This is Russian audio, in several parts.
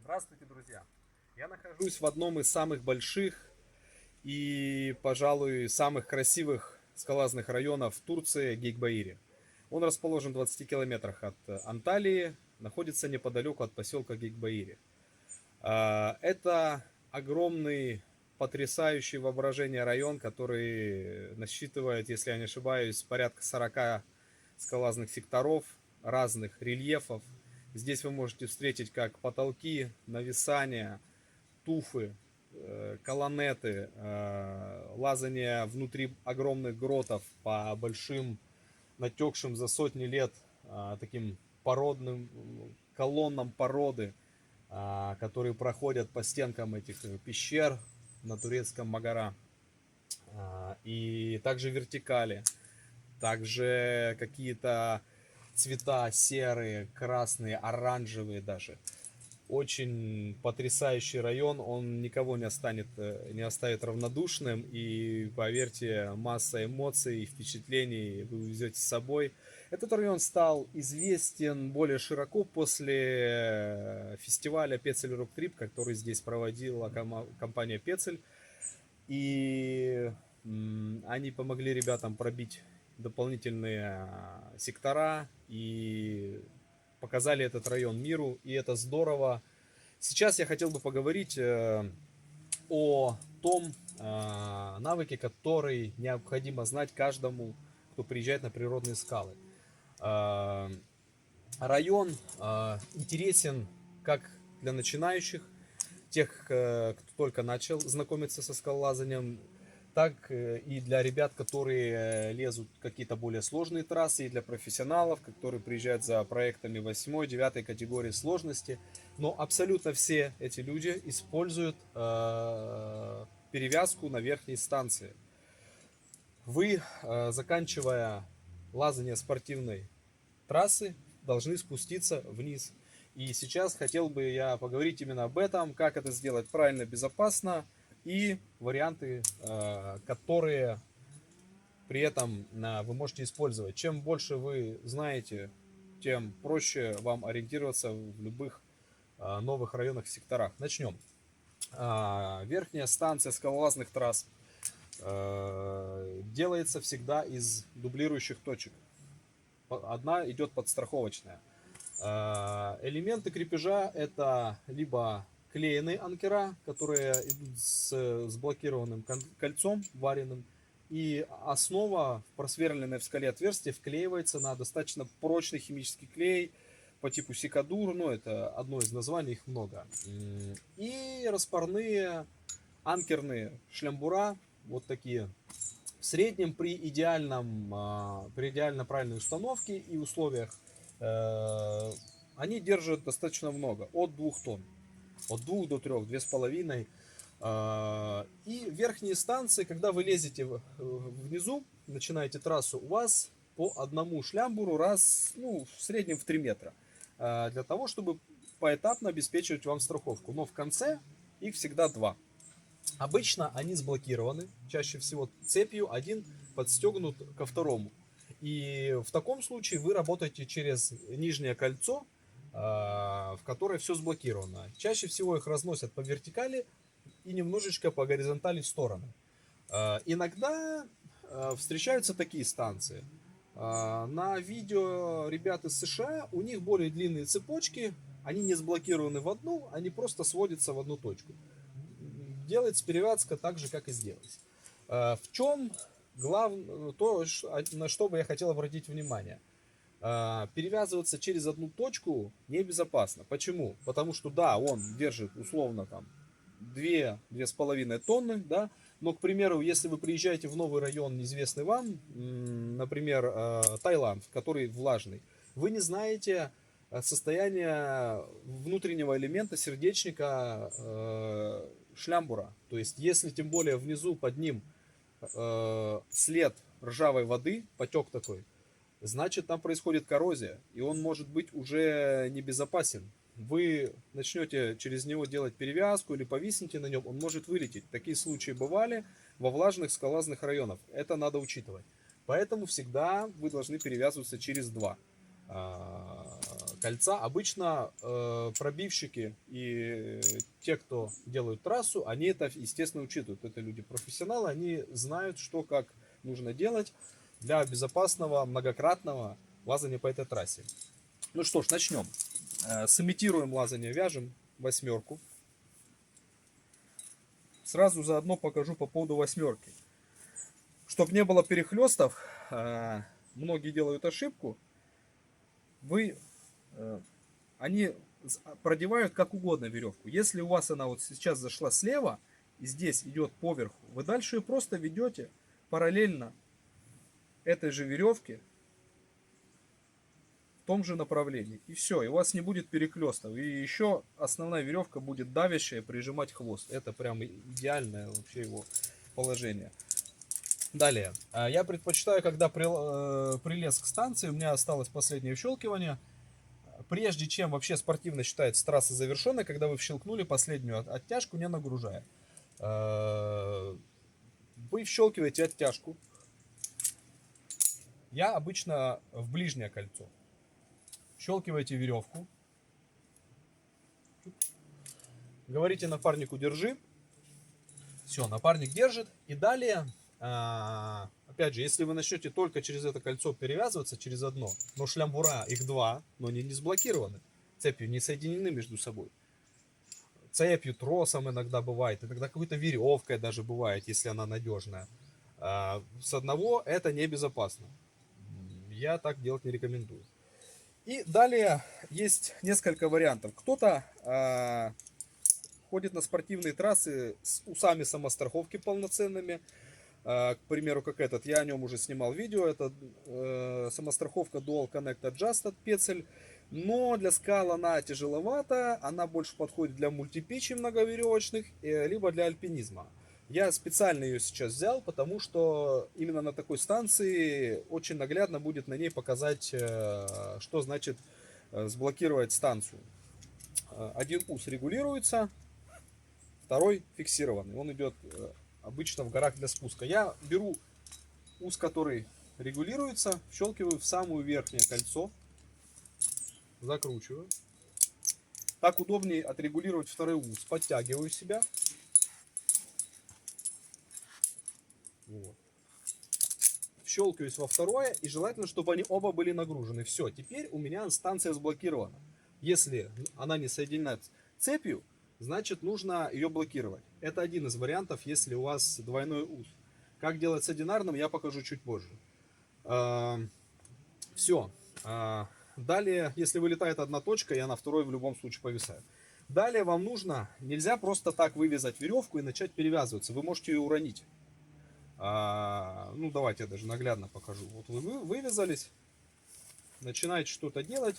Здравствуйте, друзья! Я нахожусь в одном из самых больших и, пожалуй, самых красивых скалазных районов Турции, Гейкбаире. Он расположен в 20 километрах от Анталии, находится неподалеку от поселка Гейкбаире. Это огромный, потрясающий воображение район, который насчитывает, если я не ошибаюсь, порядка 40 скалазных секторов, разных рельефов. Здесь вы можете встретить как потолки, нависания, туфы, колоннеты, лазание внутри огромных гротов по большим, натекшим за сотни лет таким породным колоннам породы, которые проходят по стенкам этих пещер на турецком Магара. И также вертикали, также какие-то цвета серые, красные, оранжевые даже. Очень потрясающий район, он никого не оставит равнодушным. И поверьте, масса эмоций и впечатлений вы увезете с собой. Этот район стал известен более широко после фестиваля Пецель Рок Трип, который здесь проводила компания Пецель. И они помогли ребятам пробить дополнительные сектора и показали этот район миру, и это здорово. Сейчас я хотел бы поговорить о том навыке, который необходимо знать каждому, кто приезжает на природные скалы. Район интересен как для начинающих, тех, кто только начал знакомиться со скалолазанием, так и для ребят, которые лезут какие-то более сложные трассы, и для профессионалов, которые приезжают за проектами 8-9 категории сложности. Но абсолютно все эти люди используют перевязку на верхней станции. Вы, заканчивая лазание спортивной трассы, должны спуститься вниз. И сейчас хотел бы я поговорить именно об этом, как это сделать правильно, безопасно и варианты, которые при этом вы можете использовать. Чем больше вы знаете, тем проще вам ориентироваться в любых новых районах и секторах. Начнем. Верхняя станция скалолазных трасс делается всегда из дублирующих точек. Одна идет подстраховочная. Элементы крепежа это либо клееные анкера, которые идут с блокированным кольцом вареным, и основа, просверленная в скале отверстие, вклеивается на достаточно прочный химический клей по типу сикадур, ну это одно из названий, их много. И распорные анкерные шлямбура, вот такие. В среднем при идеально правильной установке и условиях они держат достаточно много, от 2 тонн, от 2 до 3, 2,5. И верхние станции, когда вы лезете внизу, начинаете трассу, у вас по одному шлямбуру раз, ну, в среднем в 3 метра, для того, чтобы поэтапно обеспечивать вам страховку. Но в конце их всегда 2. Обычно они сблокированы, чаще всего цепью, один подстегнут ко второму. И в таком случае вы работаете через нижнее кольцо, в которое все сблокировано. Чаще всего их разносят по вертикали и немножечко по горизонтали в стороны. Иногда встречаются такие станции. На видео ребят из США, у них более длинные цепочки, они не сблокированы в одну, они просто сводятся в одну точку. Делается перевязка так же, как и сделать. В чем главное, то, на что бы я хотел обратить внимание. Перевязываться через одну точку небезопасно. Почему? Потому что да, он держит условно там 2-2,5 тонны, да, но, к примеру, если вы приезжаете в новый район, неизвестный вам, например, Таиланд, который влажный, вы не знаете состояние внутреннего элемента сердечника шлямбура. То есть, если тем более внизу под ним след ржавой воды, потек такой, значит там происходит коррозия, и он может быть уже небезопасен. Вы начнете через него делать перевязку или повиснете на нем, он может вылететь. Такие случаи бывали во влажных скалазных районах. Это надо учитывать. Поэтому всегда вы должны перевязываться через 2. кольца. Обычно пробивщики и те, кто делают трассу, они это, естественно, учитывают. Это люди профессионалы, они знают, что как нужно делать для безопасного многократного лазания по этой трассе. Ну что ж, начнем. Сымитируем лазание, вяжем восьмерку. Сразу заодно покажу по поводу восьмерки. Чтобы не было перехлестов, многие делают ошибку. Они продевают как угодно веревку. Если у вас она вот сейчас зашла слева и здесь идет поверху, вы дальше ее просто ведете параллельно этой же веревке в том же направлении. И все, и у вас не будет перехлестов. И еще основная веревка будет давящая, прижимать хвост. Это прям идеальное вообще его положение. Далее, я предпочитаю, когда прилез к станции, у меня осталось последнее вщелкивание. Прежде чем вообще спортивно считается трасса завершенной, когда вы вщелкнули последнюю оттяжку, не нагружая. Вы вщелкиваете оттяжку. Я обычно в ближнее кольцо. Вщелкиваете веревку. Говорите напарнику «держи». Все, напарник держит. И далее, опять же, если вы начнете только через это кольцо перевязываться, через одно, но шлямбура их два, но они не сблокированы, цепью не соединены между собой. Цепью, тросом иногда бывает, иногда какой-то веревкой даже бывает, если она надежная. С одного это небезопасно. Я так делать не рекомендую. И далее есть несколько вариантов. Кто-то ходит на спортивные трассы с усами самостраховки полноценными. К примеру, как этот, я о нем уже снимал видео. Это самостраховка Dual Connect Adjust от Petzl. Но для скал она тяжеловата. Она больше подходит для мультипичей многоверевочных, либо для альпинизма. Я специально ее сейчас взял, потому что именно на такой станции очень наглядно будет на ней показать, что значит сблокировать станцию. Один ус регулируется, второй фиксированный. Он идет обычно в горах для спуска. Я беру ус, который регулируется, вщелкиваю в самое верхнее кольцо, закручиваю. Так удобнее отрегулировать второй ус. Подтягиваю себя. Вот. Вщелкиваюсь во второе, и желательно, чтобы они оба были нагружены. Все, теперь у меня станция сблокирована. Если она не соединена цепью, значит нужно ее блокировать. Это один из вариантов, если у вас двойной ус. Как делать с одинарным, я покажу чуть позже. Все. Далее, если вылетает одна точка, я на второй в любом случае повисаю. Далее вам нужно, нельзя просто так вывязать веревку и начать перевязываться. Вы можете ее уронить. Ну, давайте я даже наглядно покажу. Вот вы вывязались, начинаете что-то делать,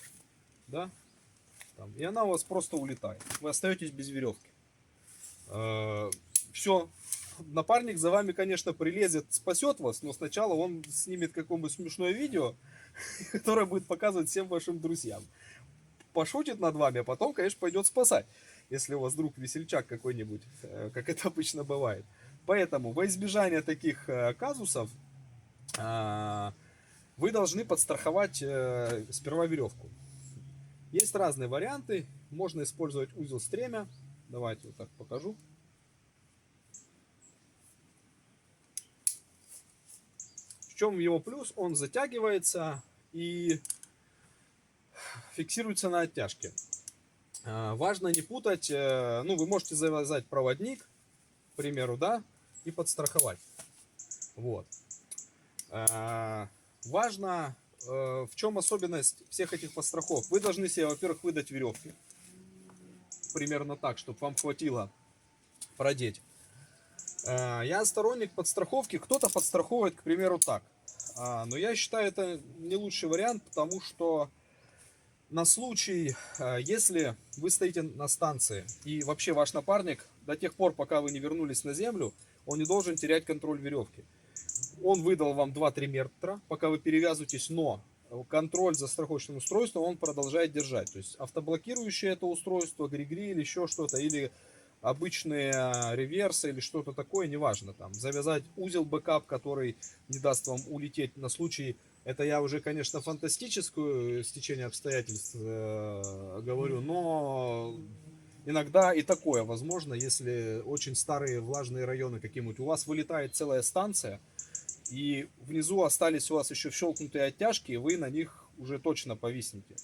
да, там, и она у вас просто улетает. Вы остаетесь без веревки. Все, напарник за вами, конечно, прилезет, спасет вас, но сначала он снимет какое-нибудь смешное видео, которое будет показывать всем вашим друзьям. Пошутит над вами, а потом, конечно, пойдет спасать, если у вас друг весельчак какой-нибудь, как это обычно бывает. Поэтому во избежание таких казусов вы должны подстраховать сперва веревку. Есть разные варианты. Можно использовать узел стремя. Давайте вот так покажу. В чем его плюс? Он затягивается и фиксируется на оттяжке. Важно не путать. Ну, вы можете завязать проводник, к примеру, да, и подстраховать. Вот. Важно, в чем особенность всех этих подстраховок. Вы должны себе, во-первых, выдать веревки. Примерно так, чтобы вам хватило продеть. Я сторонник подстраховки. Кто-то подстраховывает, к примеру, так. Но я считаю, это не лучший вариант, потому что на случай, если вы стоите на станции и вообще ваш напарник до тех пор, пока вы не вернулись на землю, он не должен терять контроль веревки. Он выдал вам 2-3 метра, пока вы перевязываетесь, но контроль за страховочным устройством он продолжает держать. То есть автоблокирующее это устройство, гри-гри или еще что-то, или обычные реверсы или что-то такое, неважно. Там завязать узел бэкап, который не даст вам улететь на случай Это я уже, конечно, фантастическую стечение обстоятельств говорю, но иногда и такое возможно, если очень старые влажные районы какие-нибудь. У вас вылетает целая станция, и внизу остались у вас еще щелкнутые оттяжки, и вы на них уже точно повиснете.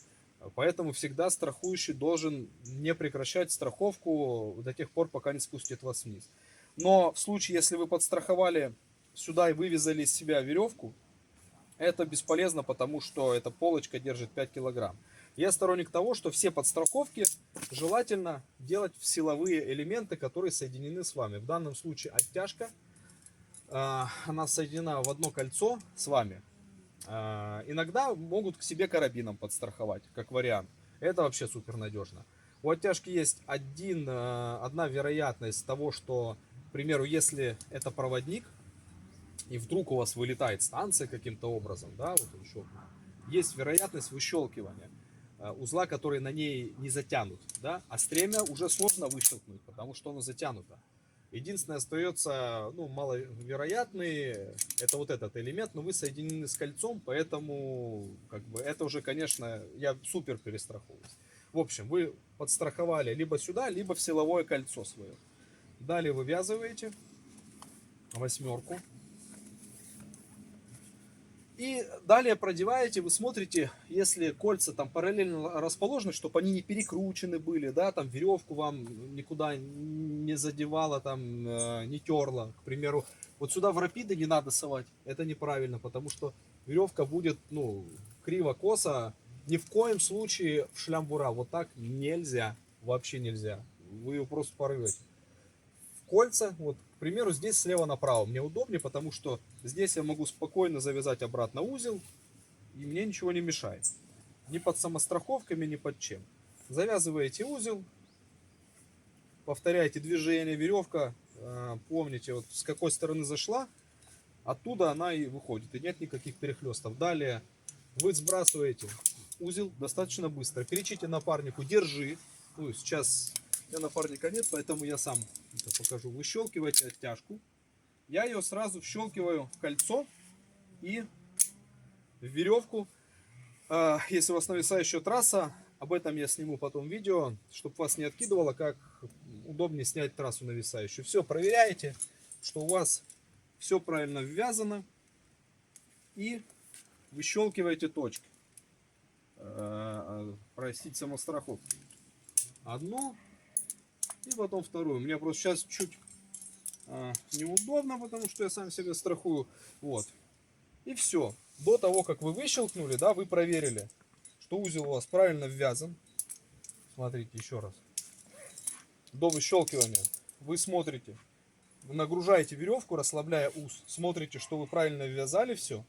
Поэтому всегда страхующий должен не прекращать страховку до тех пор, пока не спустит вас вниз. Но в случае, если вы подстраховали сюда и вывязали из себя веревку, это бесполезно, потому что эта полочка держит 5 килограмм. Я сторонник того, что все подстраховки желательно делать в силовые элементы, которые соединены с вами. В данном случае оттяжка, она соединена в одно кольцо с вами. Иногда могут к себе карабином подстраховать, как вариант. Это вообще супер надежно. У оттяжки есть одна вероятность того, что, к примеру, если это проводник, и вдруг у вас вылетает станция каким-то образом, да, вот он щелкнул, есть вероятность выщелкивания узла, который на ней не затянут, да, а стремя уже сложно выщелкнуть, потому что оно затянуто. Единственное, остается, ну, маловероятный, это вот этот элемент, но вы соединены с кольцом, поэтому, как бы, это уже, конечно, я супер перестраховываюсь. В общем, вы подстраховали либо сюда, либо в силовое кольцо свое. Далее вывязываете восьмерку. И далее продеваете, вы смотрите, если кольца там параллельно расположены, чтобы они не перекручены были, да, там веревку вам никуда не задевала, там не терла, к примеру. Вот сюда в рапиды не надо совать, это неправильно, потому что веревка будет, ну, криво-косо. Ни в коем случае в шлямбура вот так нельзя, вообще нельзя. Вы ее просто порвете. Кольца, вот, к примеру, здесь слева направо. Мне удобнее, потому что здесь я могу спокойно завязать обратно узел, и мне ничего не мешает. Ни под самостраховками, ни под чем. Завязываете узел, повторяете движение, веревка, помните, вот с какой стороны зашла, оттуда она и выходит, и нет никаких перехлестов. Далее вы сбрасываете узел достаточно быстро, кричите напарнику «держи». Ну, сейчас у меня напарника нет, поэтому я сам это покажу. Выщелкиваете оттяжку. Я ее сразу вщелкиваю в кольцо и в веревку. Если у вас нависающая трасса, об этом я сниму потом видео, чтобы вас не откидывало, как удобнее снять трассу нависающую. Все, проверяете, что у вас все правильно ввязано, и выщелкиваете точки. Простите, самостраховки. Одну и потом вторую. Мне просто сейчас чуть неудобно, потому что я сам себя страхую. Вот. И все. До того, как вы выщелкнули, да, вы проверили, что узел у вас правильно ввязан. Смотрите еще раз. До выщелкивания вы смотрите, вы нагружаете веревку, расслабляя уз. Смотрите, что вы правильно ввязали все.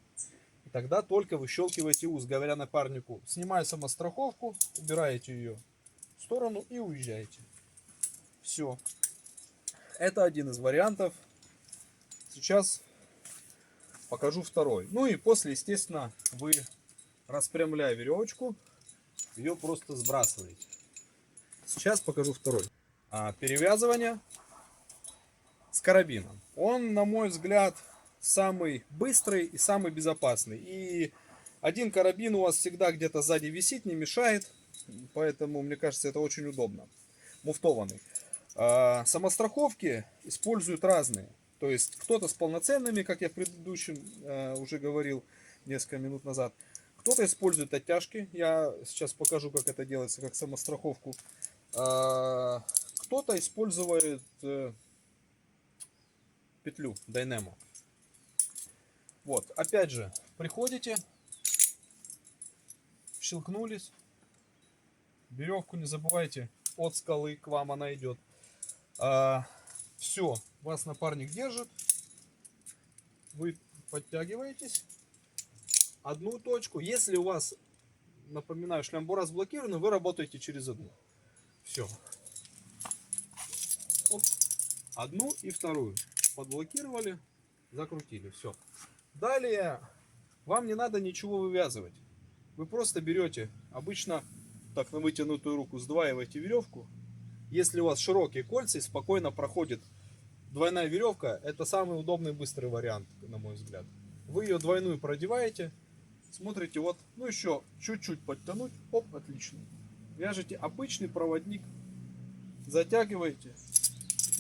И тогда только выщелкиваете уз, говоря напарнику: снимаю самостраховку, убираете ее в сторону и уезжаете. Все. Это один из вариантов. Сейчас покажу второй. Ну и после, естественно, вы, распрямляя веревочку, ее просто сбрасываете. Сейчас покажу второй. Перевязывание с карабином. Он, на мой взгляд, самый быстрый и самый безопасный. И один карабин у вас всегда где-то сзади висит, не мешает. Поэтому, мне кажется, это очень удобно. Муфтованный. Самостраховки используют разные. То есть кто-то с полноценными, как я в предыдущем уже говорил несколько минут назад. Кто-то использует оттяжки. Я сейчас покажу, как это делается, как самостраховку. Кто-то использует петлю Dynamo. Вот, опять же, приходите, щелкнулись. Веревку не забывайте, от скалы к вам она идет. Все, вас напарник держит. Вы подтягиваетесь. Одну точку. Если у вас, напоминаю, шлямбура сблокированы, вы работаете через одну. Все. Оп. Одну и вторую. Подблокировали, закрутили. Все. Далее вам не надо ничего вывязывать. Вы просто берете, обычно так на вытянутую руку сдваиваете веревку. Если у вас широкие кольца и спокойно проходит двойная веревка, это самый удобный быстрый вариант, на мой взгляд. Вы ее двойную продеваете, Смотрите, вот, ну еще чуть-чуть подтянуть. Оп, отлично. Вяжете обычный проводник. Затягиваете.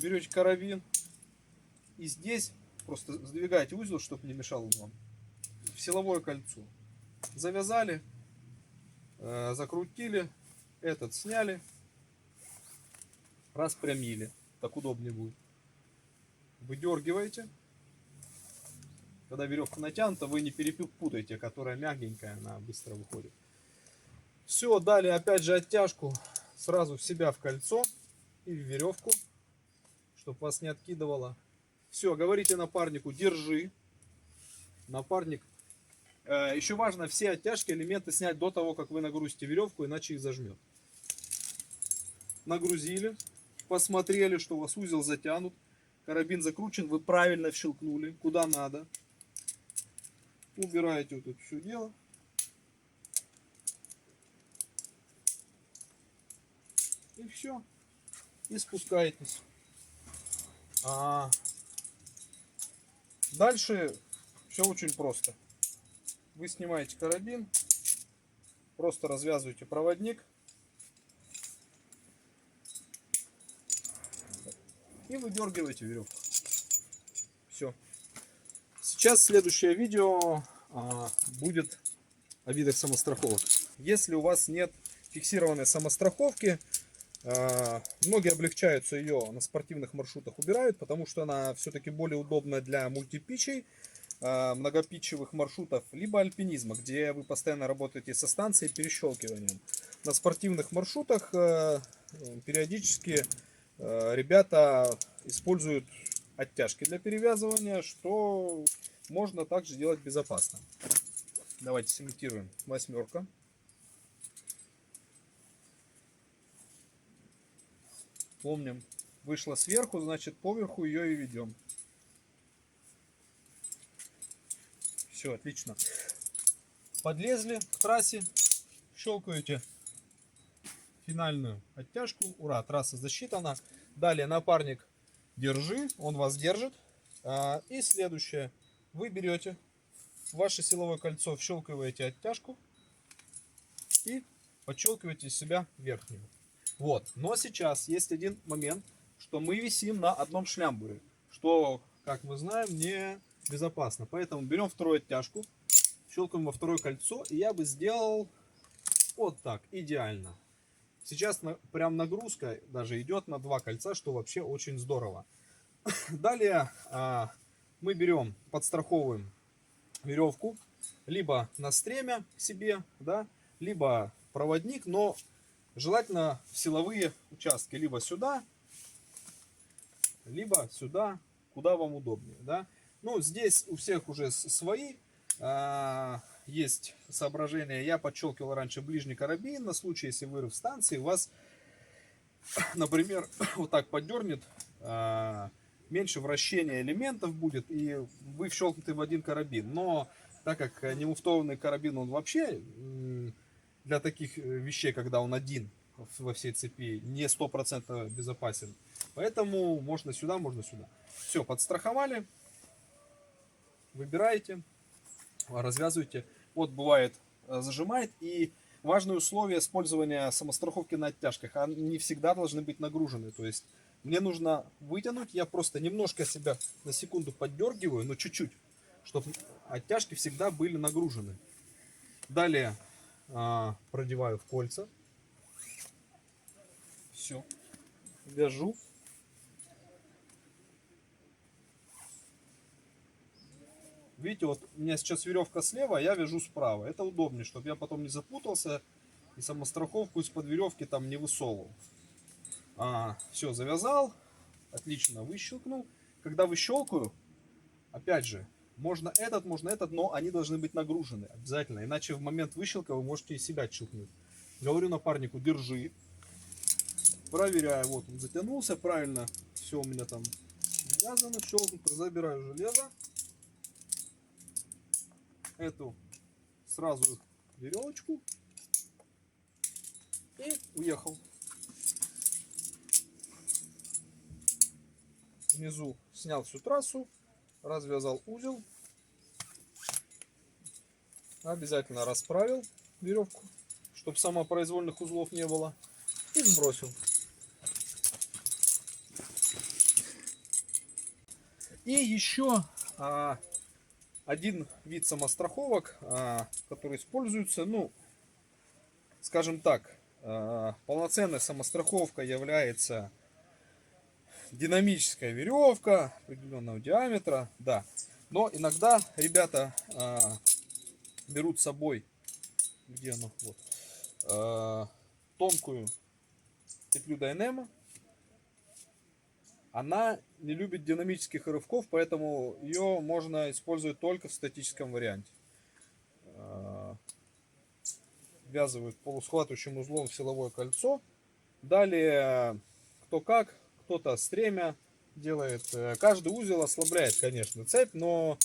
Берете карабин. И здесь просто сдвигаете узел, чтобы не мешал вам. В силовое кольцо. Завязали. Закрутили. Этот сняли. Распрямили. Так удобнее будет. Выдергиваете. Когда веревка натянута, вы не перепутаете, которая мягенькая, она быстро выходит. Все, далее опять же оттяжку сразу в себя в кольцо и в веревку, чтобы вас не откидывало. Все, говорите напарнику, держи. Напарник. Еще важно все оттяжки, элементы снять до того, как вы нагрузите веревку, иначе их зажмет. Нагрузили, посмотрели, что у вас узел затянут, карабин закручен, вы правильно щелкнули, куда надо. Убираете вот это все дело. И все. И спускаетесь. Дальше все очень просто. Вы снимаете карабин, просто развязываете проводник и выдергиваете веревку. Все. Сейчас следующее видео будет о видах самостраховок. Если у вас нет фиксированной самостраховки, многие облегчаются ее на спортивных маршрутах, убирают, потому что она все-таки более удобна для мультипитчей, многопитчевых маршрутов, либо альпинизма, где вы постоянно работаете со станцией перещелкиванием. На спортивных маршрутах периодически ребята используют оттяжки для перевязывания, что можно также делать безопасно. Давайте сымитируем. Восьмерка. Помним, вышла сверху, значит поверху ее и ведем. Все, отлично. Подлезли к трассе, щелкаете финальную оттяжку. Ура, трасса засчитана. Далее напарник держи, он вас держит. И следующее. Вы берете ваше силовое кольцо, вщелкиваете оттяжку и подщелкиваете себя верхнюю. Вот. Но сейчас есть один момент, что мы висим на одном шлямбуре, что, как мы знаем, не безопасно. Поэтому берем вторую оттяжку, щелкаем во второе кольцо, и я бы сделал вот так, идеально. Сейчас прям нагрузка даже идет на два кольца, что вообще очень здорово. Далее мы берем, подстраховываем веревку, либо на стремя себе, да, либо проводник, но желательно в силовые участки, либо сюда, куда вам удобнее, да. Ну, здесь у всех уже свои есть соображения. Я подщелкивал раньше ближний карабин на случай, если вырыв станции, у вас, например, вот так поддернет, меньше вращения элементов будет, и вы вщелкнуты в один карабин. Но так как немуфтованный карабин, он вообще для таких вещей, когда он один во всей цепи, не 100% безопасен. Поэтому можно сюда, можно сюда. Все, подстраховали. Выбираете, развязываете. Вот бывает зажимает. И важное условие использования самостраховки на оттяжках. Они не всегда должны быть нагружены. То есть мне нужно вытянуть. Я просто немножко себя на секунду поддергиваю, но чуть-чуть, чтобы оттяжки всегда были нагружены. Далее продеваю в кольца. Все. Вяжу. Видите, вот у меня сейчас веревка слева, а я вяжу справа. Это удобнее, чтобы я потом не запутался и самостраховку из-под веревки там не высовывал. Все, завязал. Отлично, выщелкнул. Когда выщелкаю, опять же, можно этот, но они должны быть нагружены обязательно. Иначе в момент выщелка вы можете и себя щелкнуть. Говорю напарнику, держи. Проверяю, вот он затянулся, правильно. Все у меня там связано, щелкнуто. Забираю железо. Эту сразу веревочку и уехал. Внизу снял всю трассу, развязал узел. Обязательно расправил веревку, чтобы самопроизвольных узлов не было. И сбросил. И еще один вид самостраховок, который используется, ну, скажем так, полноценная самостраховка является динамическая веревка определенного диаметра, да. Но иногда ребята берут с собой, где оно, вот, тонкую петлю Дайнема. Она не любит динамических рывков, поэтому ее можно использовать только в статическом варианте. Ввязывают полусхватывающим узлом в силовое кольцо. Далее, кто как, кто-то стремя делает. Каждый узел ослабляет, конечно, цепь, но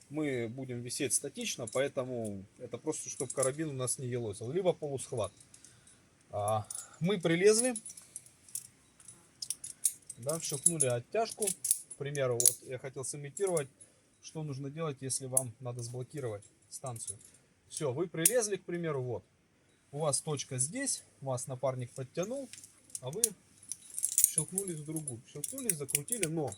мы будем висеть статично, поэтому это просто, чтобы карабин у нас не елозил. Либо полусхват. Мы прилезли. Да, щелкнули оттяжку. К примеру, вот я хотел сымитировать, что нужно делать, если вам надо сблокировать станцию. Все, вы прилезли, к примеру, вот. У вас точка здесь, вас напарник подтянул, а вы щелкнули в другую. Щелкнули, закрутили, но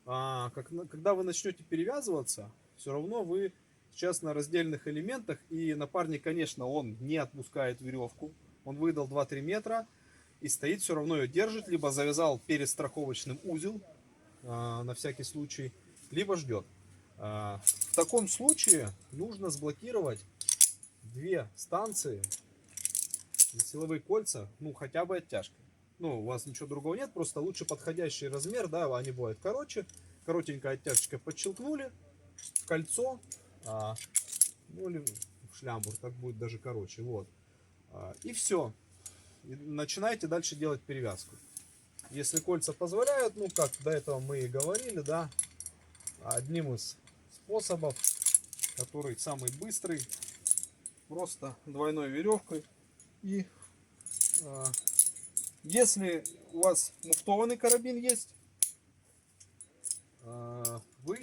когда вы начнете перевязываться, все равно вы сейчас на раздельных элементах, и напарник, конечно, он не отпускает веревку. Он выдал 2-3 метра. И стоит, все равно ее держит, либо завязал перестраховочным узел на всякий случай, либо ждет. В таком случае нужно сблокировать 2 станции, силовые кольца, ну хотя бы оттяжкой. Ну, у вас ничего другого нет, просто лучше подходящий размер, да, они бывают короче. Коротенькая оттяжечка подщелкнули в кольцо, ну или в шлямбур, так будет даже короче, вот. И все. И начинаете дальше делать перевязку. Если кольца позволяют, ну как до этого мы и говорили, да, одним из способов, который самый быстрый, просто двойной веревкой. И если у вас муфтованный карабин есть, вы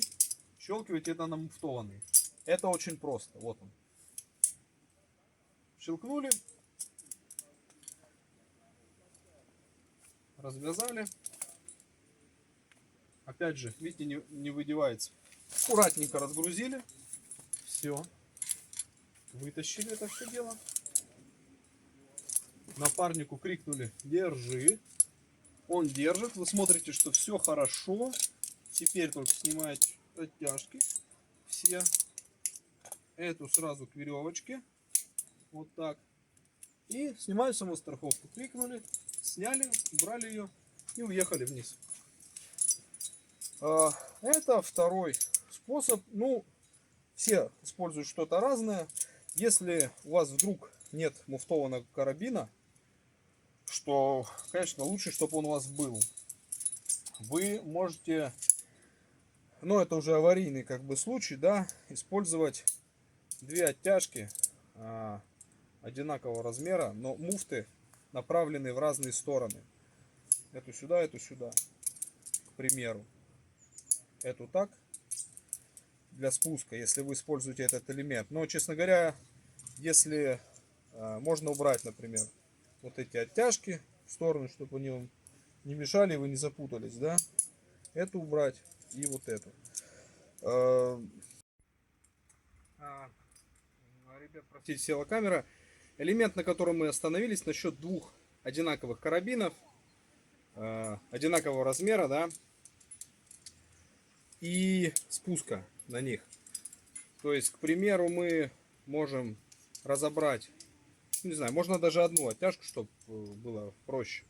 щелкиваете это на муфтованный. Это очень просто. Вот он. Щелкнули. Развязали. Опять же, видите, не выдевается. Аккуратненько разгрузили. Все. Вытащили это все дело. Напарнику крикнули: держи. Он держит. Вы смотрите, что все хорошо. Теперь только снимаете оттяжки. Все. Эту сразу к веревочке. Вот так. И снимаю самостраховку. Крикнули. Сняли, убрали ее и уехали вниз. Это второй способ. Ну, все используют что-то разное. Если у вас вдруг нет муфтованного карабина, что, конечно, лучше, чтобы он у вас был, вы можете, но это уже аварийный как бы случай, да, использовать 2 оттяжки одинакового размера, но муфты направлены в разные стороны. Эту сюда, к примеру. Эту так, для спуска, если вы используете этот элемент. Но, честно говоря, если можно убрать, например, вот эти оттяжки в сторону, чтобы они вам не мешали, вы не запутались, да. Эту убрать и вот эту. Ребят, простите, села камера. Элемент, на котором мы остановились, насчет 2 одинаковых карабинов, одинакового размера, да, и спуска на них. То есть, к примеру, мы можем разобрать, не знаю, можно даже одну оттяжку, чтобы было проще.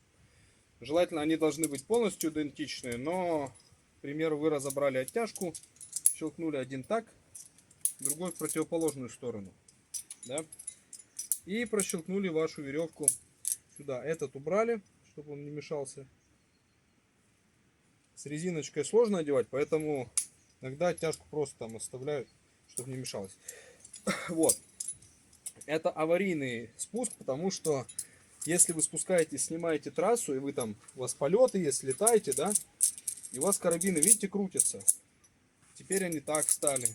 Желательно они должны быть полностью идентичные, но, к примеру, вы разобрали оттяжку, щелкнули один так, другой в противоположную сторону, да, и прощелкнули вашу веревку сюда. Этот убрали, чтобы он не мешался. С резиночкой сложно одевать, поэтому иногда оттяжку просто там оставляют, чтобы не мешалось. Вот. Это аварийный спуск, потому что если вы спускаетесь, снимаете трассу, и вы там, у вас полеты, если летаете, да, и у вас карабины, видите, крутятся. Теперь они так встали.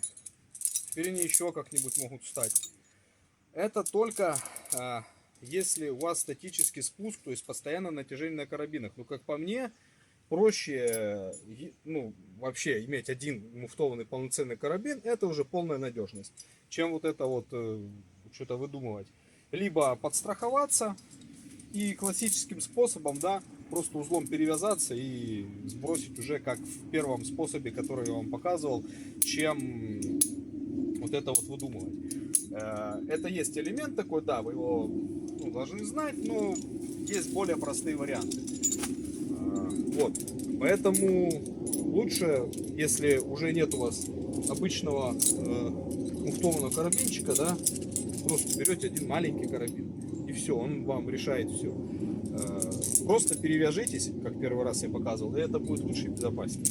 Теперь они еще как-нибудь могут встать. Это только если у вас статический спуск, то есть постоянное натяжение на карабинах. Ну, как по мне, проще, ну, вообще иметь один муфтованный полноценный карабин, это уже полная надежность, чем вот это вот что-то выдумывать. Либо подстраховаться и классическим способом, да, просто узлом перевязаться и сбросить уже как в первом способе, который я вам показывал, чем вот это вот выдумывать. Это есть элемент такой, да, вы его, ну, должны знать, но есть более простые варианты. Вот, поэтому лучше, если уже нет у вас обычного муфтованного карабинчика, да, просто берете один маленький карабин и все, он вам решает все. Просто перевяжитесь, как первый раз я показывал, и это будет лучше и безопаснее.